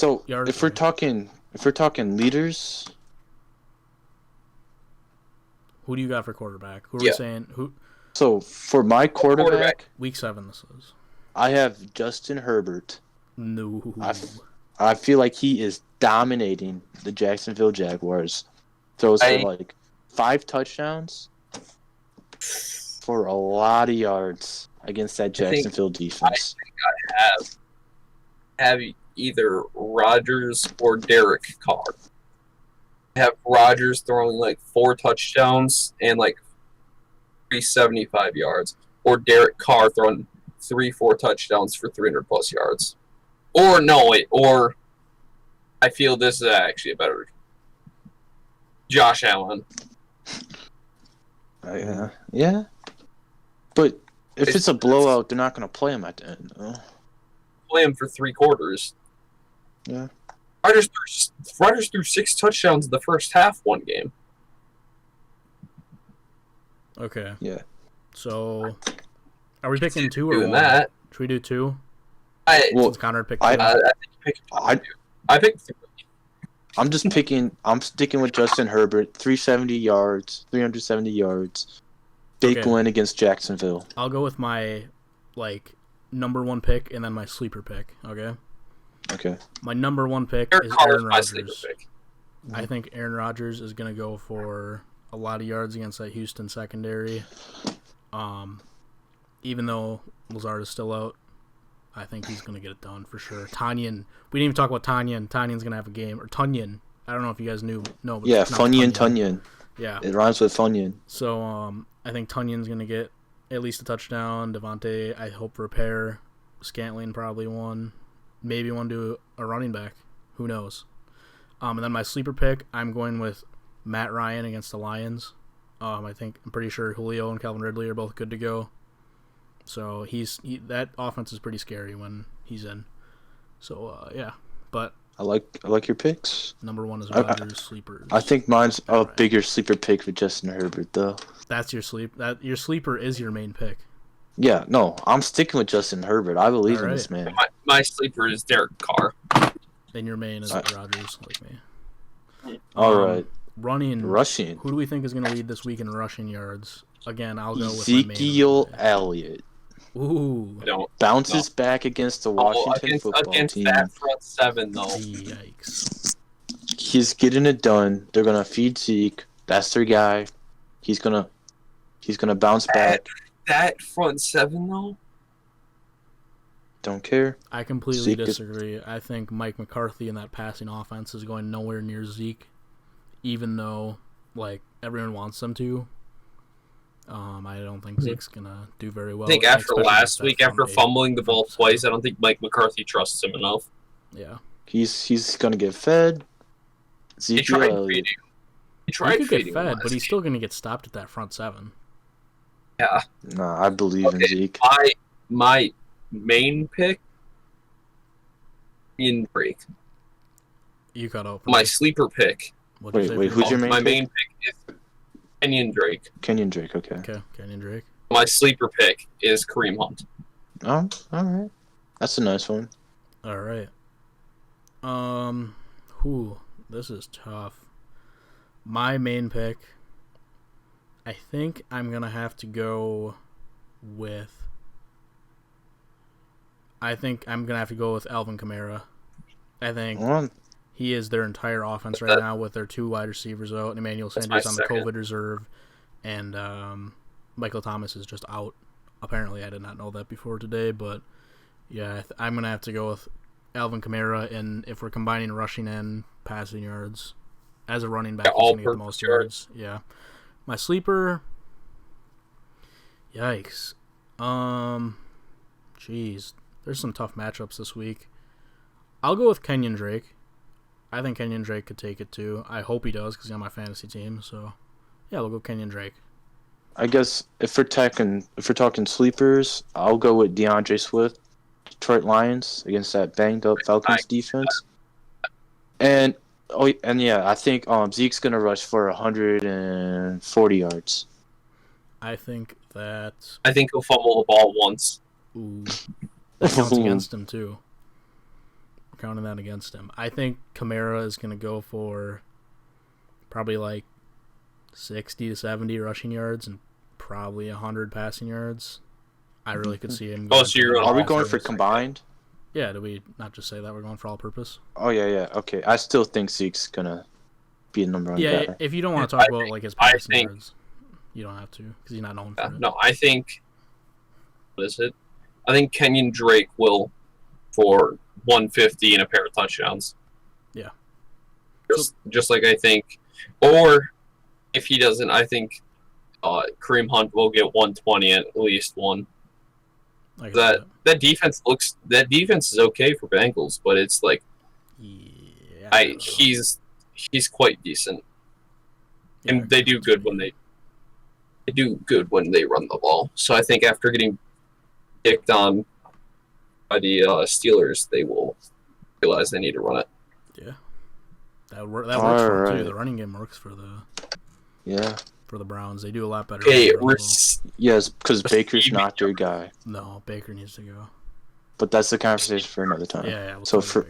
So yards. if we're talking leaders, Who do you got for quarterback? Who are we Yeah. saying? Who? so for my quarterback, Week 7 this is. I have Justin Herbert. No. I feel like he is dominating the Jacksonville Jaguars. Throws for like 5 touchdowns for a lot of yards against that Jacksonville defense. I have either Rodgers or Derek Carr. I have Rodgers throwing like 4 touchdowns and like 375 yards, or Derek Carr throwing 3-4 touchdowns for 300 plus yards. Or I feel this is actually a better Josh Allen. Yeah. But if it's a blowout, they're not going to play him at the end, though. Play him for 3 quarters. Yeah. Rodgers threw 6 touchdowns in the first half one game. Okay. Yeah. So, are we picking 2 or Doing 1? that. Should we do 2? Well, Connor picked 2. I picked 3. I'm sticking with Justin Herbert. 370 yards. Big win against Jacksonville. I'll go with my, number 1 pick and then my sleeper pick, okay? Okay. My number 1 pick Derek is Carr Aaron is my sleeper Rodgers. pick. I think Aaron Rodgers is going to go for a lot of yards against that Houston secondary. Even though Lazard is still out, I think he's going to get it done for sure. Tanyan, we didn't even talk about Tanyan. Tanyan's going to have a game. Or Tunyon. I don't know if you guys knew. No, but Yeah, it's Tunyon. Yeah. It rhymes with Funyon. So I think Tunyon's going to get at least a touchdown. Devontae, I hope for a pair. Scantling probably 1. Maybe 1 to a running back. Who knows? And then my sleeper pick, I'm going with Matt Ryan against the Lions. I'm pretty sure Julio and Calvin Ridley are both good to go. So that offense is pretty scary when he's in. So yeah, but I like your picks. Number 1 is Rodgers. Sleepers. I think mine's a bigger sleeper pick with Justin Herbert, though. That's your your sleeper is your main pick. Yeah, no, I'm sticking with Justin Herbert. I believe in this man. My sleeper is Derek Carr. Then your main is Rodgers, like me. All right. Rushing. Who do we think is going to lead this week in rushing yards? Again, I'll go with Ezekiel Elliott. Ooh. Bounces back against the Washington football against team. That front 7, though. Yikes. He's getting it done. They're gonna feed Zeke. That's their guy. He's gonna bounce back. That front 7, though. Don't care. I completely disagree. I think Mike McCarthy in that passing offense is going nowhere near Zeke, even though everyone wants them to. I don't think Zeke's gonna do very well. I think after last week, after fumbling the ball twice, I don't think Mike McCarthy trusts him enough. Yeah, he's gonna get fed. He tried feeding. He get fed, but he's still gonna get stopped at that front 7. Yeah. Nah, I believe in Zeke. My main pick, Ian Drake. You cut out. My sleeper pick. Wait, who's your main My pick? main pick is Kenyon Drake. Kenyon Drake, okay. Okay, Kenyon Drake. My sleeper pick is Kareem Hunt. Oh, all right. That's a nice one. All right. This is tough. My main pick, I think I'm going to have to go with... Alvin Kamara. I think he is their entire offense right now with their 2 wide receivers out. Emmanuel Sanders on the COVID reserve. And Michael Thomas is just out. Apparently, I did not know that before today. But, yeah, I'm going to have to go with Alvin Kamara. And if we're combining rushing and passing yards, as a running back, he's going to get the most yards. Yeah. My sleeper... Yikes. Jeez. There's some tough matchups this week. I'll go with Kenyon Drake. I think Kenyon Drake could take it too. I hope he does because he's on my fantasy team. So, yeah, we'll go Kenyon Drake. I guess if we're talking sleepers, I'll go with DeAndre Swift, Detroit Lions against that banged up Falcons defense. And I think Zeke's gonna rush for 140 yards. I think he'll fumble the ball once. Ooh. That counts against him too. counting that against him. I think Kamara is going to go for probably like 60 to 70 rushing yards and probably 100 passing yards. I really could see him. Oh, so Are we going for combined? Yeah, did we not just say that we're going for all purpose? Oh, yeah. Okay. I still think Zeke's going to be a number one guy. Yeah, if you don't want to talk about like his passing yards, you don't have to because he's not known for it. No, I think... What is it? I think Kenyon Drake will for 150 and a pair of touchdowns. Yeah. Just like I think... Or, if he doesn't, I think Kareem Hunt will get 120 at least one. That defense is okay for Bengals, but it's like he's quite decent, and they do good when they run the ball. So I think after getting kicked on by the Steelers, they will realize they need to run it. Yeah, that works for them too. The running game works for the for the Browns. They do a lot better. Yes, because Baker's not their guy. No, Baker needs to go. But that's the conversation for another time. Yeah. So for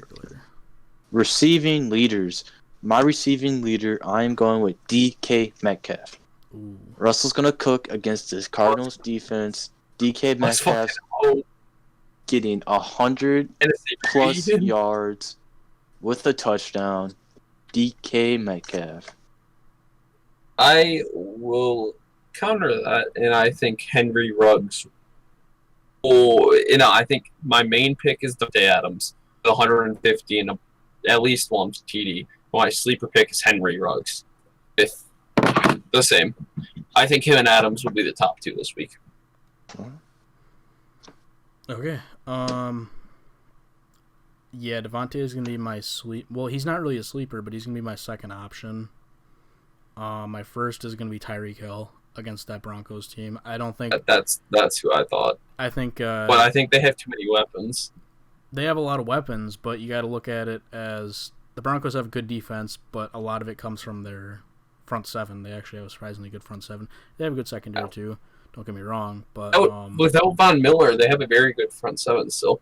receiving leaders, my receiving leader, I am going with DK Metcalf. Ooh. Russell's going to cook against this Cardinals defense. DK Metcalf's getting 100+ yards with a touchdown. DK Metcalf. I will counter that, and I think Henry Ruggs. I think my main pick is Devontae Adams, the 150 and at least one TD. My sleeper pick is Henry Ruggs. With the same. I think him and Adams will be the top two this week. Okay. Yeah, Devontae is going to be my sleep. Well, he's not really a sleeper, but he's going to be my second option. My first is going to be Tyreek Hill against that Broncos team. I don't think that's who I thought. I think, but I think they have too many weapons. They have a lot of weapons, but you got to look at it as the Broncos have good defense, but a lot of it comes from their front seven. They actually have a surprisingly good front seven. They have a good secondary too. Don't get me wrong, but without Von Miller, they have a very good front seven still.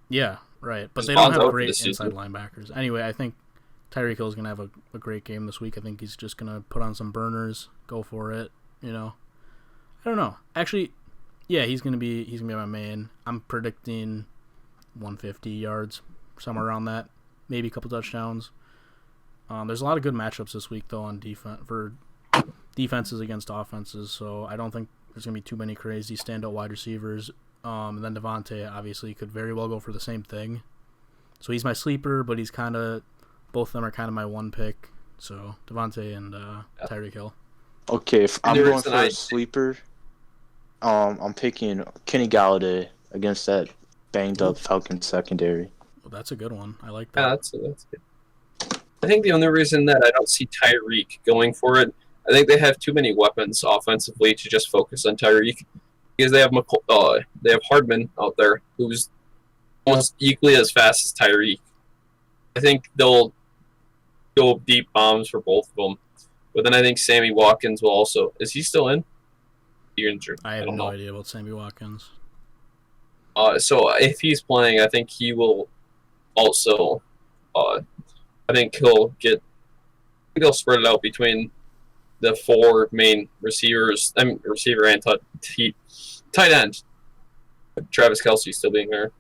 Yeah, right, but they don't have great inside linebackers. Anyway, I think Tyreek Hill is going to have a great game this week. I think he's just going to put on some burners, go for it, I don't know. Actually, yeah, he's going to be my main. I'm predicting 150 yards, somewhere around that. Maybe a couple touchdowns. There's a lot of good matchups this week, though, on defense for defenses against offenses, so I don't think there's going to be too many crazy standout wide receivers. And then Devontae, obviously, could very well go for the same thing. So he's my sleeper, but he's kind of... Both of them are kind of my one pick. So Devontae and Tyreek Hill. Okay, if I'm going for a sleeper, I'm picking Kenny Galladay against that banged-up Falcons secondary. Well, that's a good one. I like that. Yeah, that's good. I think the only reason that I don't see Tyreek going for it, I think they have too many weapons offensively to just focus on Tyreek. Because they have Hardman out there, who's almost equally as fast as Tyreek. I think they'll go deep bombs for both of them. But then I think Sammy Watkins will also... Is he still in? You're injured. I have no idea about Sammy Watkins. So if he's playing, I think he will also... I think he'll spread it out between the four main receivers. Receiver and tight end. Travis Kelce still being there.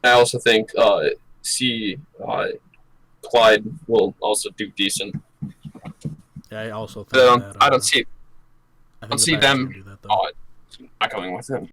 I also think Clyde will also do decent. Yeah, I also think I don't see them do that, not going with him.